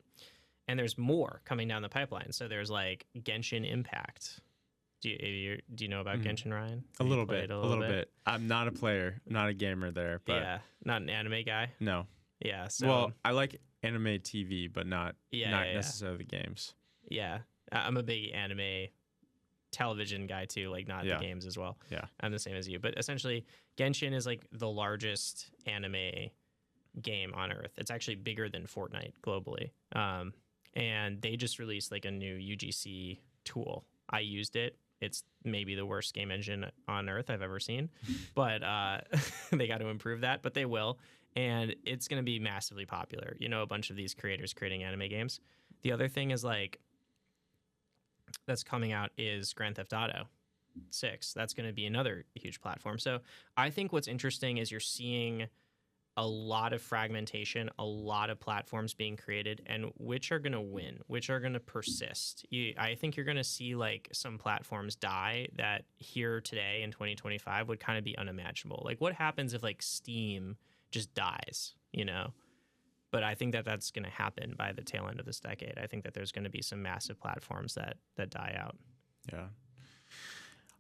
And there's more coming down the pipeline. So there's like Genshin Impact. Do you know about Genshin, Ryan? A little bit. I'm not a player, not a gamer there, but yeah, not an anime guy. No. Yeah. So, well, I like anime TV, but not necessarily the games. Yeah, I'm a big anime television guy too, like not the games as well. Yeah, I'm the same as you. But essentially, Genshin is like the largest anime game on Earth. It's actually bigger than Fortnite globally. And they just released like a new UGC tool. I used it. It's maybe the worst game engine on Earth I've ever seen, but they got to improve that, but they will. And it's going to be massively popular. A bunch of these creators creating anime games. The other thing is like that's coming out is Grand Theft Auto 6. That's going to be another huge platform. So I think what's interesting is you're seeing a lot of fragmentation, a lot of platforms being created, and which are going to win, which are going to persist. I think you're going to see like some platforms die that here today in 2025 would kind of be unimaginable. Like what happens if like Steam just dies, But I think that that's going to happen by the tail end of this decade. I think that there's going to be some massive platforms that die out. Yeah.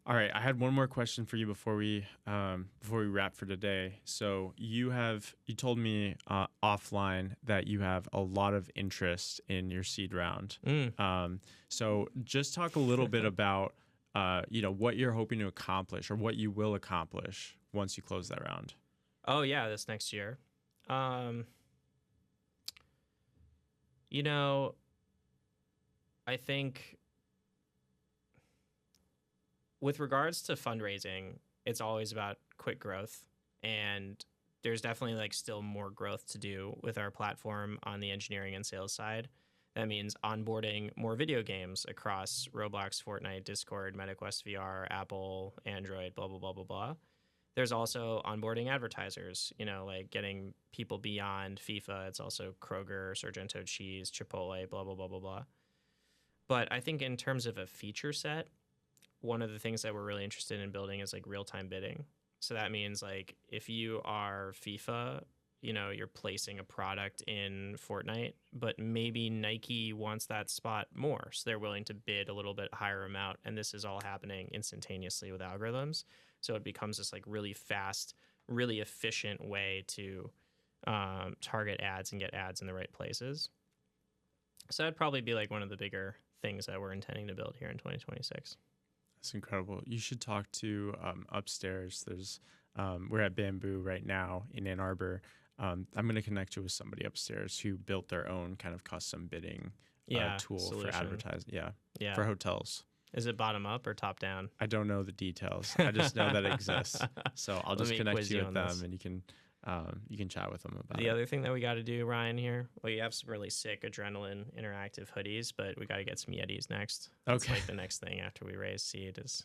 All right, I had one more question for you before we wrap for today. So you told me offline that you have a lot of interest in your seed round. So just talk a little bit about what you're hoping to accomplish or what you will accomplish once you close that round. Oh yeah, this next year. I think with regards to fundraising, it's always about quick growth, and there's definitely like still more growth to do with our platform on the engineering and sales side. That means onboarding more video games across Roblox, Fortnite, Discord, MetaQuest VR, Apple, Android, blah, blah, blah, blah, blah. There's also onboarding advertisers, like getting people beyond FIFA. It's also Kroger, Sargento Cheese, Chipotle, blah, blah, blah, blah, blah. But I think in terms of a feature set, one of the things that we're really interested in building is like real-time bidding. So that means like if you are FIFA, you're placing a product in Fortnite, but maybe Nike wants that spot more. So they're willing to bid a little bit higher amount. And this is all happening instantaneously with algorithms. So it becomes this like really fast, really efficient way to target ads and get ads in the right places. So that'd probably be like one of the bigger things that we're intending to build here in 2026. That's incredible. You should talk to upstairs. We're at Bamboo right now in Ann Arbor. I'm going to connect you with somebody upstairs who built their own kind of custom bidding tool solution. For advertising. Yeah, for hotels. Is it bottom up or top down? I don't know the details. I just know that it exists. So I'll just connect you with them, and you can chat with them about it. The other thing that we got to do, Ryan, here, well, you have some really sick Adrenaline interactive hoodies, but we got to get some Yetis next. Okay. It's like the next thing after we raise seed is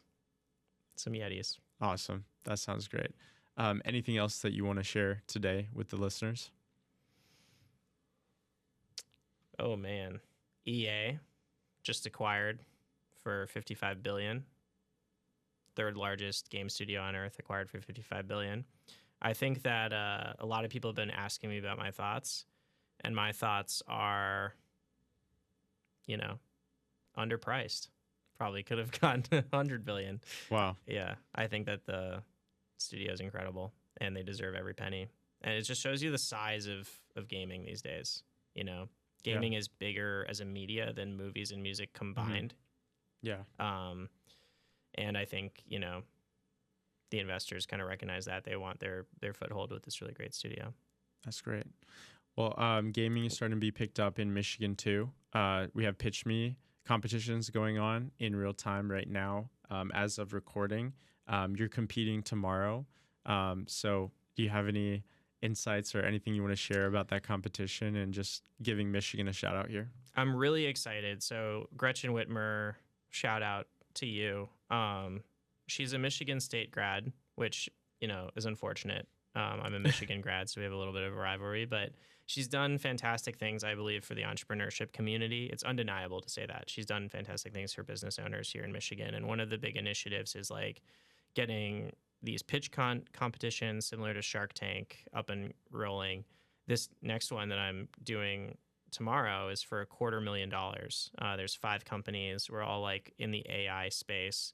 some Yetis. Awesome. That sounds great. Anything else that you want to share today with the listeners? Oh, man. EA just acquired for $55 billion. Third largest game studio on earth, acquired for $55 billion. I think that a lot of people have been asking me about my thoughts, and my thoughts are, underpriced. probably could have gotten 100 billion. Wow. Yeah, I think that the studio is incredible, and they deserve every penny. And it just shows you the size of gaming these days. You know, gaming is bigger as a media than movies and music combined. Yeah. And I think, you know, the investors kind of recognize that they want their foothold with this really great studio. That's great. Well, gaming is starting to be picked up in Michigan too. We have Pitch Me competitions going on in real time right now. As of recording, you're competing tomorrow. So do you have any insights or anything you want to share about that competition and just giving Michigan a shout out here? I'm really excited. So Gretchen Whitmer, shout out to you. She's a Michigan State grad, which, you know, is unfortunate. I'm a Michigan grad, so we have a little bit of a rivalry, but she's done fantastic things, I believe, for the entrepreneurship community. It's undeniable to say that. She's done fantastic things for business owners here in Michigan. And one of the big initiatives is like getting these pitch competitions similar to Shark Tank up and rolling. This next one that I'm doing tomorrow is for $250,000. There's 5 companies. We're all like in the AI space.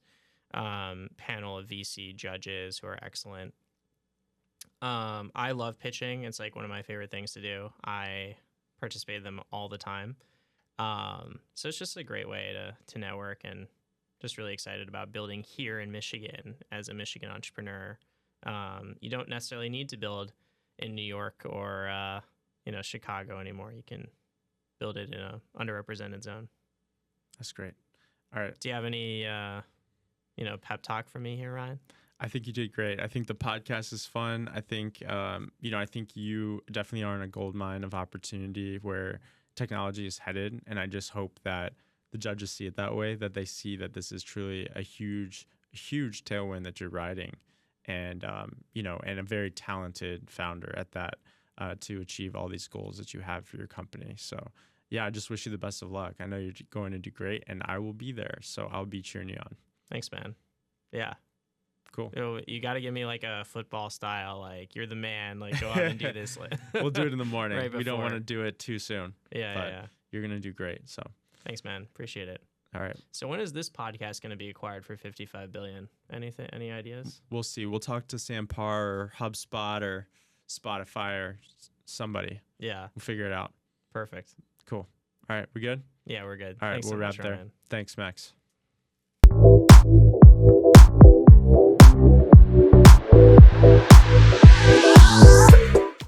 Panel of VC judges who are excellent. I love pitching. It's like one of my favorite things to do. I participate in them all the time. So it's just a great way to network, and just really excited about building here in Michigan as a Michigan entrepreneur. You don't necessarily need to build in New York or Chicago anymore. You can build it in a underrepresented zone. That's great. All right. Do you have any pep talk for me here, Ryan? I think you did great. I think the podcast is fun. I think, I think you definitely are in a gold mine of opportunity where technology is headed. And I just hope that the judges see it that way, that they see that this is truly a huge tailwind that you're riding, and, and a very talented founder at that, to achieve all these goals that you have for your company. So yeah, I just wish you the best of luck. I know you're going to do great, and I will be there. So I'll be cheering you on. Thanks, man. Yeah. Cool. You got to give me like a football style, like you're the man, like go out and do this. We'll do it in the morning. Right, we don't want to do it too soon. Yeah. You're going to do great. So thanks, man. Appreciate it. All right. So when is this podcast going to be acquired for $55 billion? Any ideas? We'll see. We'll talk to Sampar or HubSpot or Spotify or somebody. Yeah. We'll figure it out. Perfect. Cool. All right. We good? Yeah, we're good. All right. Thanks we'll so wrap much, there. Ryan. Thanks, Max.